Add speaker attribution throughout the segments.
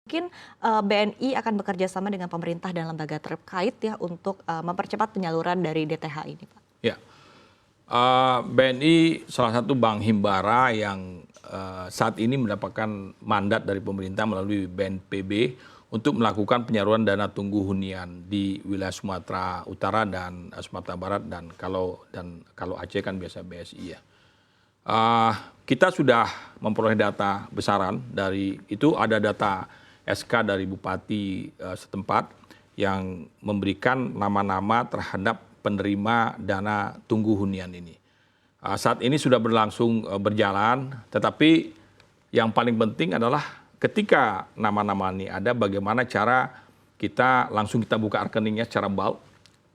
Speaker 1: Mungkin BNI akan bekerja sama dengan pemerintah dan lembaga terkait ya untuk mempercepat penyaluran dari DTH ini, Pak.
Speaker 2: Ya, BNI salah satu bank himbara yang saat ini mendapatkan mandat dari pemerintah melalui BNPB untuk melakukan penyaluran dana tunggu hunian di wilayah Sumatera Utara dan Sumatera Barat dan kalau Aceh kan biasa BSI ya. Kita sudah memperoleh data besaran dari itu, ada data SK dari bupati setempat yang memberikan nama-nama terhadap penerima dana tunggu hunian ini. Saat ini sudah berlangsung berjalan, tetapi yang paling penting adalah ketika nama-nama ini ada, bagaimana cara kita langsung kita buka rekeningnya secara bulk.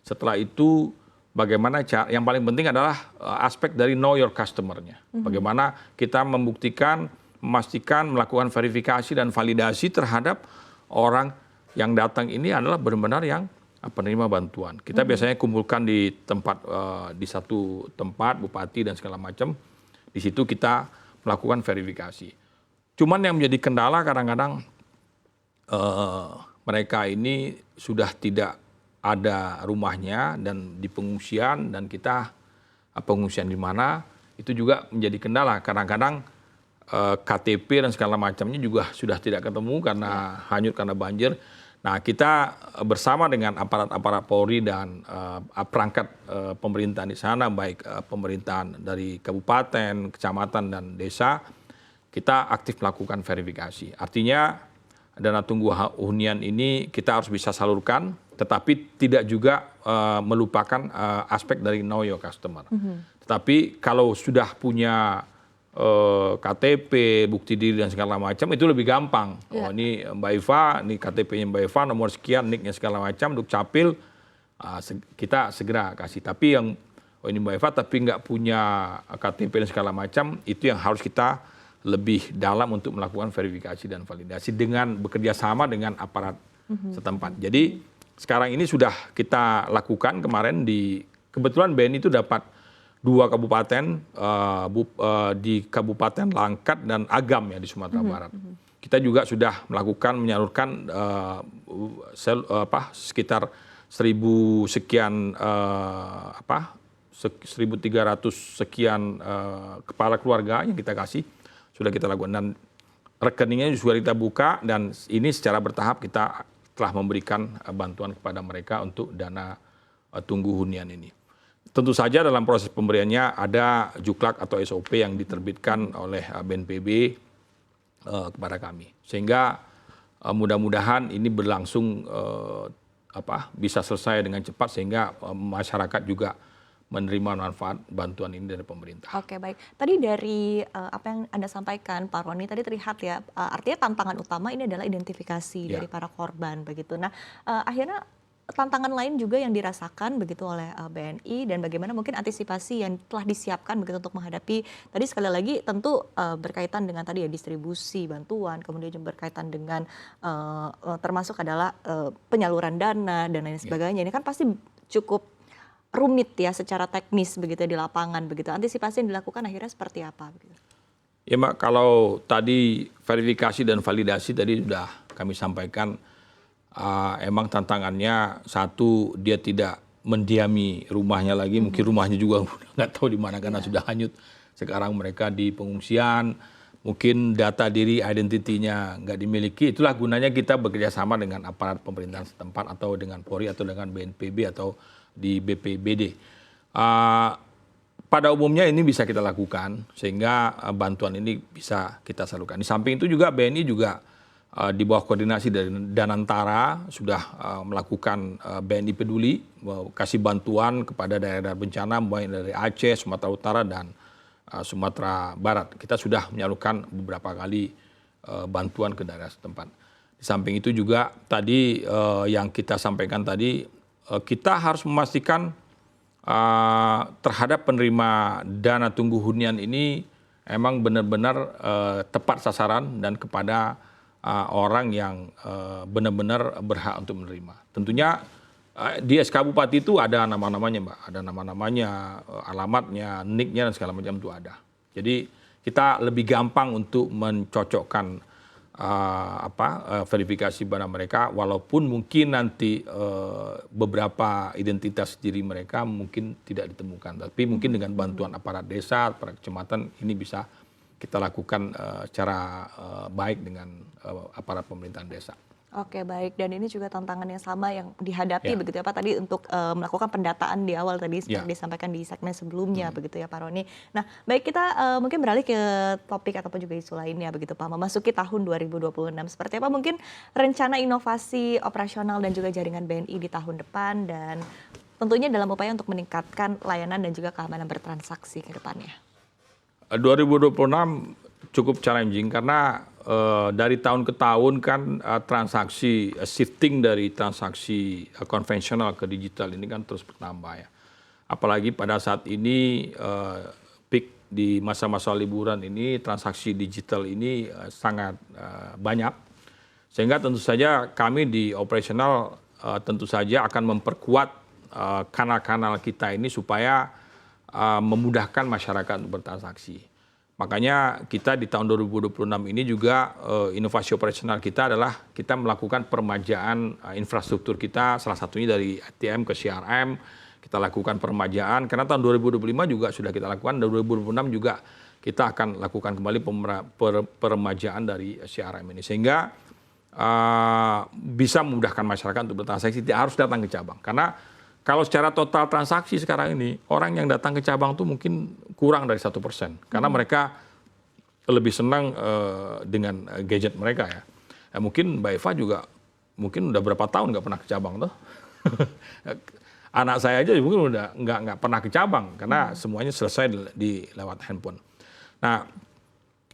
Speaker 2: Setelah itu bagaimana cara, yang paling penting adalah aspek dari know your customer-nya. Bagaimana kita membuktikan, memastikan, melakukan verifikasi dan validasi terhadap orang yang datang ini adalah benar-benar yang penerima bantuan. Kita biasanya kumpulkan di tempat, di satu tempat, bupati dan segala macam. Di situ kita melakukan verifikasi. Cuman yang menjadi kendala kadang-kadang mereka ini sudah tidak ada rumahnya dan di pengungsian, dan kita pengungsian di mana itu juga menjadi kendala. Kadang-kadang KTP dan segala macamnya juga sudah tidak ketemu karena hanyut karena banjir. Nah, kita bersama dengan aparat-aparat Polri dan perangkat pemerintahan di sana, baik pemerintahan dari kabupaten, kecamatan dan desa, kita aktif melakukan verifikasi. Artinya dana tunggu hunian ini kita harus bisa salurkan, tetapi tidak juga melupakan aspek dari know your customer. Tetapi kalau sudah punya KTP, bukti diri dan segala macam, itu lebih gampang. Oh, ini Mbak Eva, ini KTP-nya Mbak Eva, nomor sekian, nicknya segala macam, untuk capil kita segera kasih. Tapi yang ini Mbak Eva tapi nggak punya KTP dan segala macam, itu yang harus kita lebih dalam untuk melakukan verifikasi dan validasi dengan bekerja sama dengan aparat setempat. Jadi sekarang ini sudah kita lakukan kemarin kebetulan BNI itu dapat 2 kabupaten di Kabupaten Langkat dan Agam ya di Sumatera Barat. Kita juga sudah melakukan menyalurkan sekitar 1.000 sekian 1.300 sekian kepala keluarga yang kita kasih, sudah kita lakukan, dan rekeningnya sudah kita buka, dan ini secara bertahap kita telah memberikan bantuan kepada mereka untuk dana tunggu hunian ini. Tentu saja dalam proses pemberiannya ada juklak atau SOP yang diterbitkan oleh BNPB kepada kami, sehingga mudah-mudahan ini berlangsung bisa selesai dengan cepat sehingga masyarakat juga menerima manfaat bantuan ini dari pemerintah.
Speaker 1: Oke, baik. Tadi dari apa yang Anda sampaikan, Pak Roni, tadi terlihat ya, artinya tantangan utama ini adalah identifikasi dari para korban begitu. Nah, akhirnya tantangan lain juga yang dirasakan begitu oleh BNI, dan bagaimana mungkin antisipasi yang telah disiapkan begitu untuk menghadapi, tadi sekali lagi tentu berkaitan dengan tadi ya distribusi bantuan, kemudian juga berkaitan dengan termasuk adalah penyaluran dana dan lain sebagainya. Ini kan pasti cukup rumit ya secara teknis begitu di lapangan begitu. Antisipasi yang dilakukan akhirnya seperti apa begitu?
Speaker 2: Ya Mbak, kalau tadi verifikasi dan validasi tadi sudah kami sampaikan, emang tantangannya satu, dia tidak mendiami rumahnya lagi, mungkin rumahnya juga nggak tahu di mana karena sudah hanyut. Sekarang mereka di pengungsian, mungkin data diri identitinya nggak dimiliki. Itulah gunanya kita bekerja sama dengan aparat pemerintahan setempat atau dengan Polri atau dengan BNPB atau di BPBD. Pada umumnya ini bisa kita lakukan sehingga bantuan ini bisa kita salurkan. Di samping itu juga BNI juga di bawah koordinasi dari Danantara sudah melakukan BNI Peduli, kasih bantuan kepada daerah bencana baik dari Aceh, Sumatera Utara dan Sumatera Barat. Kita sudah menyalurkan beberapa kali bantuan ke daerah setempat. Di samping itu juga tadi yang kita sampaikan tadi, kita harus memastikan terhadap penerima dana tunggu hunian ini emang benar-benar tepat sasaran dan kepada orang yang benar-benar berhak untuk menerima. Tentunya di SK Bupati itu ada nama-namanya Mbak, ada nama-namanya, alamatnya, nicknya dan segala macam itu ada. Jadi kita lebih gampang untuk mencocokkan verifikasi barang mereka, walaupun mungkin nanti beberapa identitas diri mereka mungkin tidak ditemukan, tapi mungkin dengan bantuan aparat desa, aparat kecamatan ini bisa kita lakukan secara baik dengan aparat pemerintahan desa.
Speaker 1: Oke, baik. Dan ini juga tantangan yang sama yang dihadapi begitu ya Pak tadi untuk melakukan pendataan di awal tadi seperti disampaikan di segmen sebelumnya begitu ya Pak Roni. Nah, baik kita mungkin beralih ke topik ataupun juga isu lainnya begitu Pak. Memasuki tahun 2026 seperti apa mungkin rencana inovasi operasional dan juga jaringan BNI di tahun depan dan tentunya dalam upaya untuk meningkatkan layanan dan juga keamanan bertransaksi ke depannya.
Speaker 2: 2026 cukup challenging karena dari tahun ke tahun kan transaksi shifting dari transaksi konvensional ke digital ini kan terus bertambah ya. Apalagi pada saat ini peak di masa-masa liburan ini transaksi digital ini sangat banyak. Sehingga tentu saja kami di operasional tentu saja akan memperkuat kanal-kanal kita ini supaya memudahkan masyarakat untuk bertransaksi. Makanya kita di tahun 2026 ini juga inovasi operasional kita adalah kita melakukan peremajaan infrastruktur kita, salah satunya dari ATM ke CRM, kita lakukan peremajaan, karena tahun 2025 juga sudah kita lakukan, dan 2026 juga kita akan lakukan kembali peremajaan dari CRM ini. Sehingga bisa memudahkan masyarakat untuk bertransaksi, tidak harus datang ke cabang. Karena kalau secara total transaksi sekarang ini, orang yang datang ke cabang itu mungkin kurang dari 1%. Karena mereka lebih senang dengan gadget mereka ya. Mungkin Mbak Eva juga mungkin udah berapa tahun nggak pernah ke cabang tuh. Anak saya aja mungkin udah nggak pernah ke cabang karena semuanya selesai di lewat handphone. Nah,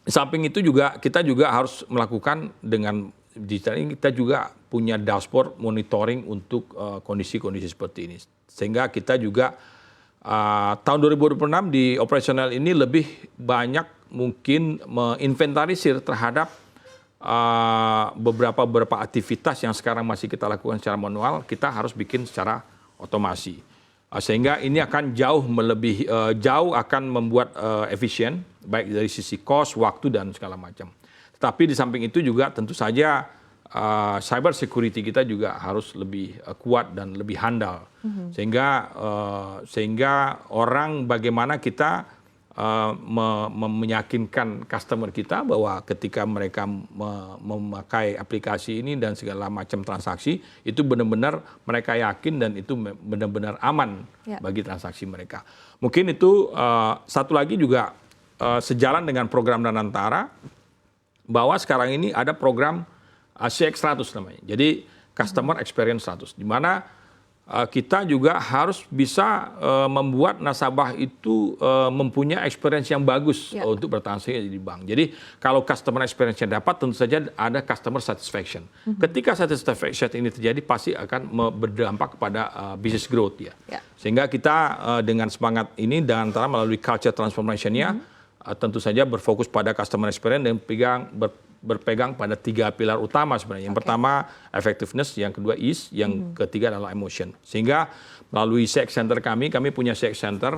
Speaker 2: di samping itu juga kita juga harus melakukan dengan digital ini, kita juga punya dashboard monitoring untuk kondisi-kondisi seperti ini. Sehingga kita juga tahun 2026 di operasional ini lebih banyak mungkin menginventarisir terhadap beberapa aktivitas yang sekarang masih kita lakukan secara manual, kita harus bikin secara otomasi. Sehingga ini akan jauh akan membuat efisien, baik dari sisi cost, waktu, dan segala macam. Tapi di samping itu juga tentu saja cyber security kita juga harus lebih kuat dan lebih handal. Sehingga orang bagaimana kita meyakinkan customer kita bahwa ketika mereka memakai aplikasi ini dan segala macam transaksi, itu benar-benar mereka yakin dan itu benar-benar aman bagi transaksi mereka. Mungkin itu satu lagi juga sejalan dengan program Danantara, bahwa sekarang ini ada program CX100 namanya. Jadi Customer Experience 100, di mana kita juga harus bisa membuat nasabah itu mempunyai experience yang bagus untuk bertransaksi di bank. Jadi kalau customer experience-nya dapat, tentu saja ada customer satisfaction. Ketika satisfaction ini terjadi, pasti akan berdampak kepada business growth ya. Sehingga kita dengan semangat ini dan antara melalui culture transformation-nya, tentu saja berfokus pada customer experience dan berpegang pada 3 pilar utama sebenarnya. Yang pertama effectiveness, yang kedua ease, yang ketiga adalah emotion. Sehingga melalui CX Center kami punya CX Center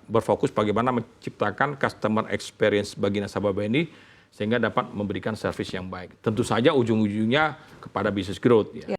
Speaker 2: berfokus bagaimana menciptakan customer experience bagi nasabah BNI sehingga dapat memberikan service yang baik. Tentu saja ujung-ujungnya kepada business growth ya.